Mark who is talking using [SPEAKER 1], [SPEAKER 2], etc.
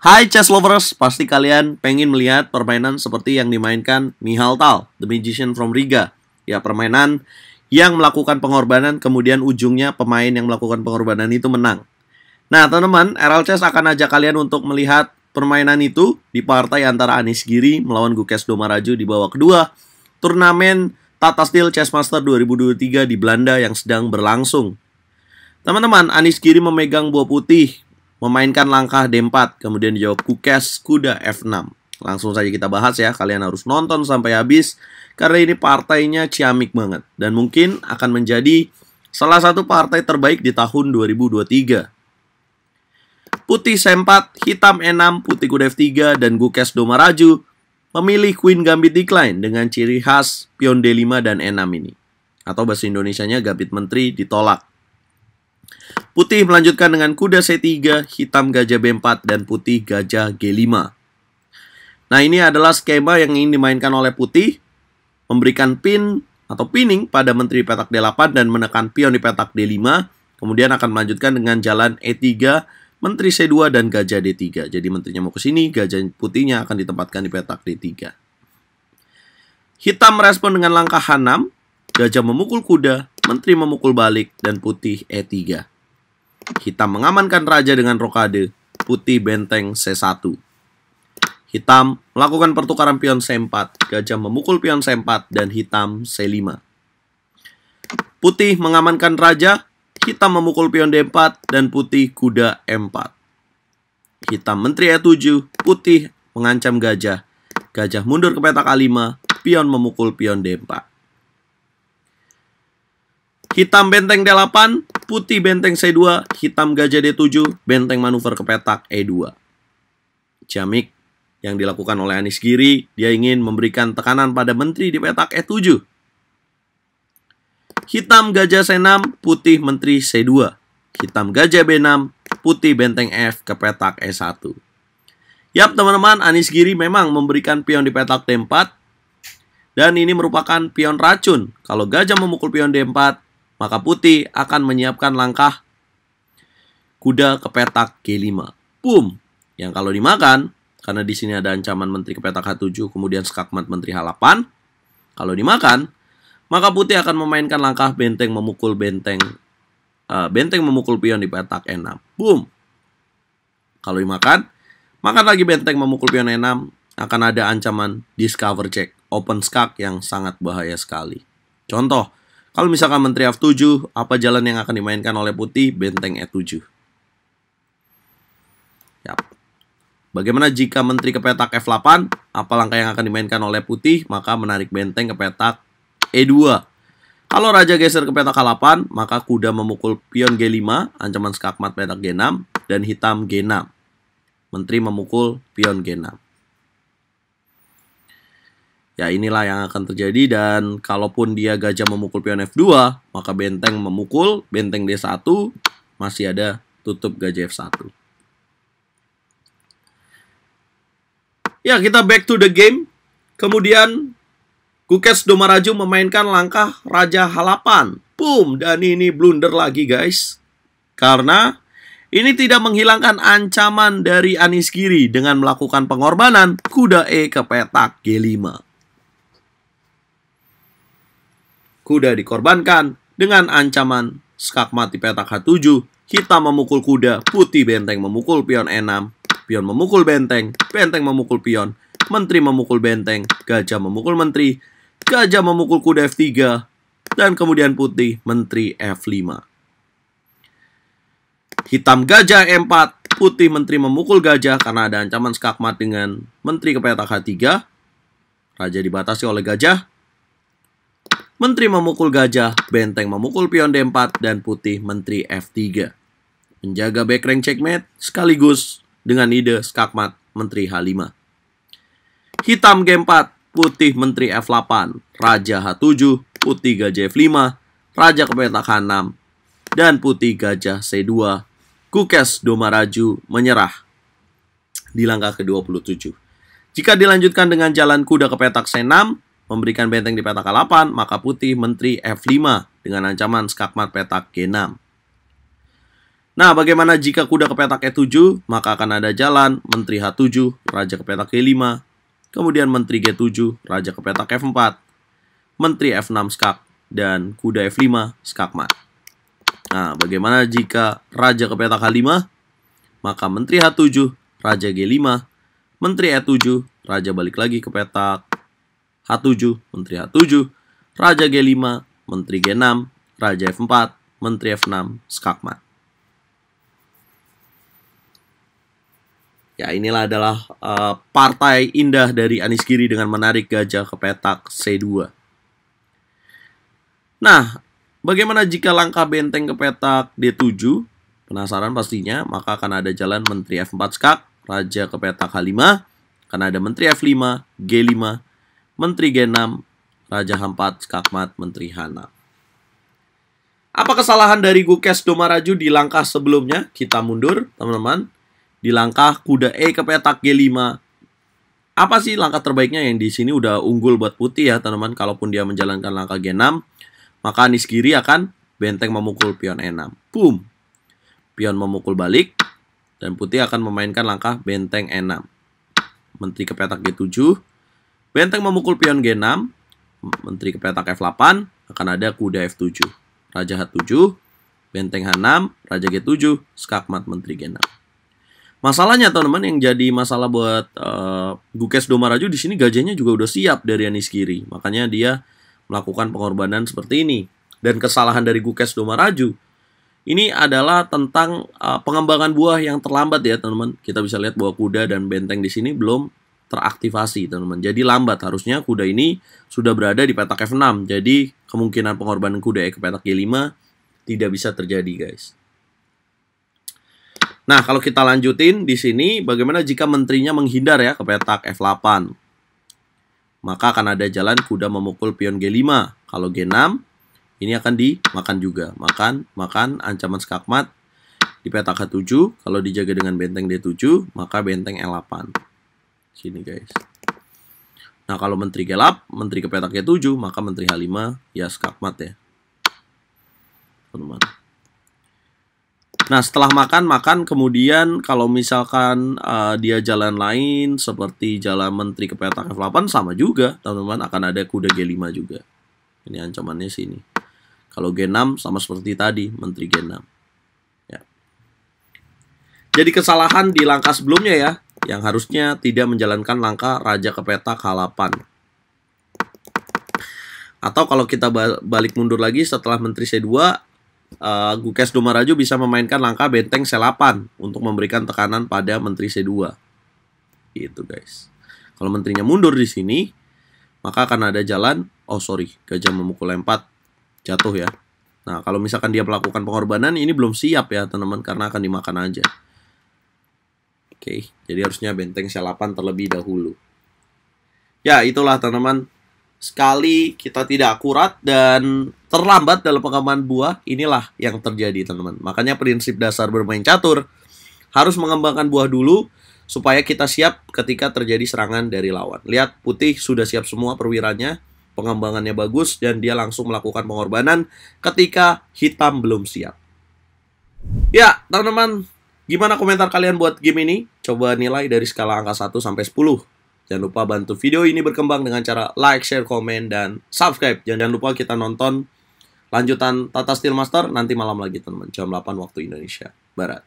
[SPEAKER 1] Hai chess lovers, pasti kalian pengen melihat permainan seperti yang dimainkan Michal Tal, The Magician from Riga. Ya, permainan yang melakukan pengorbanan, kemudian ujungnya pemain yang melakukan pengorbanan itu menang. Nah, teman-teman, RL Chess akan ajak kalian untuk melihat permainan itu di partai antara Anies Giri melawan Gukesh Domaraju di babak kedua turnamen Tata Steel Chess Master 2023 di Belanda yang sedang berlangsung. Teman-teman, Anies Giri memegang buah putih, memainkan langkah D4, kemudian dijawab Gukesh kuda F6. Langsung saja kita bahas ya, kalian harus nonton sampai habis karena ini partainya ciamik banget dan mungkin akan menjadi salah satu partai terbaik di tahun 2023. Putih C4, hitam E6, putih kuda F3 dan Gukesh Domaraju memilih Queen Gambit Decline dengan ciri khas pion D5 dan E6 ini. Atau bahasa Indonesianya Gambit Menteri ditolak. Putih melanjutkan dengan kuda C3, hitam gajah B4, dan putih gajah G5. Nah, ini adalah skema yang ingin dimainkan oleh putih, memberikan pin atau pinning pada menteri petak D8 dan menekan pion di petak D5, kemudian akan melanjutkan dengan jalan E3, menteri C2, dan gajah D3. Jadi menterinya mau ke sini, gajah putihnya akan ditempatkan di petak D3. Hitam merespon dengan langkah H6, gajah memukul kuda, menteri memukul balik, dan putih E3. Hitam mengamankan raja dengan rokade, putih benteng C1. Hitam melakukan pertukaran pion C4, gajah memukul pion C4, dan hitam C5. Putih mengamankan raja, hitam memukul pion D4, dan putih kuda M4. Hitam menteri E7, putih mengancam gajah, gajah mundur ke petak A5, pion memukul pion D4. Hitam benteng D8, putih benteng C2, hitam gajah D7, benteng manuver ke petak E2. Ciamik yang dilakukan oleh Anies Giri, dia ingin memberikan tekanan pada menteri di petak E7. Hitam gajah C6, putih menteri C2. Hitam gajah B6, putih benteng F ke petak E1. Yap teman-teman, Anies Giri memang memberikan pion di petak D4. Dan ini merupakan pion racun. Kalau gajah memukul pion D4, maka putih akan menyiapkan langkah kuda ke petak G5. Boom! Yang kalau dimakan, karena di sini ada ancaman menteri ke petak H7, kemudian skakmat menteri H8. Kalau dimakan, maka putih akan memainkan langkah benteng memukul memukul pion di petak E6. Boom! Kalau dimakan, makan lagi benteng memukul pion E6, akan ada ancaman discover check, open skak yang sangat bahaya sekali. Contoh, kalau misalkan menteri F7, apa jalan yang akan dimainkan oleh putih? Benteng E7. Yap. Bagaimana jika menteri ke petak F8? Apa langkah yang akan dimainkan oleh putih? Maka menarik benteng ke petak E2. Kalau raja geser ke petak H8, maka kuda memukul pion G5, ancaman skakmat petak G6, dan hitam G6. Menteri memukul pion G6. Ya, inilah yang akan terjadi, dan kalaupun dia gajah memukul pion F2, maka benteng memukul, benteng D1, masih ada tutup gajah F1. Ya, kita back to the game. Kemudian Gukesh Domaraju memainkan langkah raja H8. Boom, dan ini blunder lagi guys. Karena ini tidak menghilangkan ancaman dari Anies Giri dengan melakukan pengorbanan kuda E ke petak G5. Kuda dikorbankan dengan ancaman skakmat di petak H7, hitam memukul kuda, putih benteng memukul pion E6, pion memukul benteng, benteng memukul pion, menteri memukul benteng, gajah memukul menteri, gajah memukul kuda F3, dan kemudian putih menteri F5. Hitam gajah E4, putih menteri memukul gajah karena ada ancaman skakmat dengan menteri ke petak H3, raja dibatasi oleh gajah, menteri memukul gajah, benteng memukul pion D4, dan putih menteri F3. Menjaga back rank checkmate sekaligus dengan ide skakmat menteri H5. Hitam G4, putih menteri F8, raja H7, putih gajah F5, raja ke petak H6, dan putih gajah C2. Gukesh Domaraju menyerah di langkah ke-27. Jika dilanjutkan dengan jalan kuda ke petak C6, memberikan benteng di petak H8, maka putih menteri F5 dengan ancaman skakmat petak G6. Nah, bagaimana jika kuda ke petak E7? Maka akan ada jalan menteri H7, raja ke petak E5, kemudian menteri G7, raja ke petak F4, menteri F6 skak, dan kuda F5 skak mat. Nah, bagaimana jika raja ke petak H5? Maka menteri H7, raja G5, menteri E7, raja balik lagi ke petak H7, menteri H7, raja G5, menteri G6, raja F4, menteri F6, skak mat. Ya, inilah adalah partai indah dari Anies Giri dengan menarik gajah ke petak C2. Nah, bagaimana jika langkah benteng ke petak D7? Penasaran pastinya, maka akan ada jalan menteri F4 skak, raja ke petak H5, akan ada menteri F5, G5, menteri G6, raja H4 skak mat, menteri H6. Apa kesalahan dari Gukes Domaraju di langkah sebelumnya? Kita mundur, teman-teman. Di langkah kuda E ke petak G5. Apa sih langkah terbaiknya? Yang di sini udah unggul buat putih ya, teman-teman. Kalaupun dia menjalankan langkah G6, maka Anies Giri akan benteng memukul pion E6. Boom. Pion memukul balik, dan putih akan memainkan langkah benteng E6. Menteri ke petak G7, benteng memukul pion G6, menteri ke petak F8, akan ada kuda F7, raja H7, benteng H6, raja G7, skak mat, menteri G6. Masalahnya teman-teman, yang jadi masalah buat Gukes Domaraju di sini gajahnya juga udah siap dari Anies Giri. Makanya dia melakukan pengorbanan seperti ini. Dan kesalahan dari Gukes Domaraju ini adalah tentang pengembangan buah yang terlambat ya teman-teman. Kita bisa lihat bahwa kuda dan benteng di sini belum teraktivasi teman-teman. Jadi lambat, harusnya kuda ini sudah berada di petak F6. Jadi kemungkinan pengorbanan kuda ke petak G5 tidak bisa terjadi, guys. Nah, kalau kita lanjutin di sini, bagaimana jika menterinya menghindar ya ke petak F8? Maka akan ada jalan kuda memukul pion G5. Kalau G6, ini akan dimakan juga. Makan, ancaman skak mat di petak H7. Kalau dijaga dengan benteng D7, maka benteng E8. Sini, guys. Nah, kalau menteri G8, menteri ke petak G7, maka menteri H5 ya skak mat ya. Teman-teman. Nah, setelah makan, kemudian kalau misalkan dia jalan lain seperti jalan menteri ke petak F8 sama juga, teman-teman, akan ada kuda G5 juga. Ini ancamannya sini. Kalau G6 sama seperti tadi, menteri G6. Ya. Jadi kesalahan di langkah sebelumnya ya, yang harusnya tidak menjalankan langkah raja ke petak H8. Atau kalau kita balik mundur lagi setelah menteri C2, Gukes Domaraju bisa memainkan langkah benteng C8 untuk memberikan tekanan pada menteri C2. Gitu, guys. Kalau menterinya mundur di sini, maka akan ada jalan, gajah memukul E4, jatuh ya. Nah, kalau misalkan dia melakukan pengorbanan, ini belum siap ya, teman-teman, karena akan dimakan aja. Oke, jadi harusnya benteng C8 terlebih dahulu. Ya, itulah teman-teman. Sekali kita tidak akurat dan terlambat dalam pengembangan buah, inilah yang terjadi teman-teman. Makanya prinsip dasar bermain catur harus mengembangkan buah dulu supaya kita siap ketika terjadi serangan dari lawan. Lihat, putih sudah siap semua perwiranya, pengembangannya bagus, dan dia langsung melakukan pengorbanan ketika hitam belum siap. Ya, teman-teman, gimana komentar kalian buat game ini? Coba nilai dari skala angka 1 sampai 10. Jangan lupa bantu video ini berkembang dengan cara like, share, komen, dan subscribe. Jangan lupa kita nonton lanjutan Tata Steel Master nanti malam lagi teman-teman, jam 8 waktu Indonesia Barat.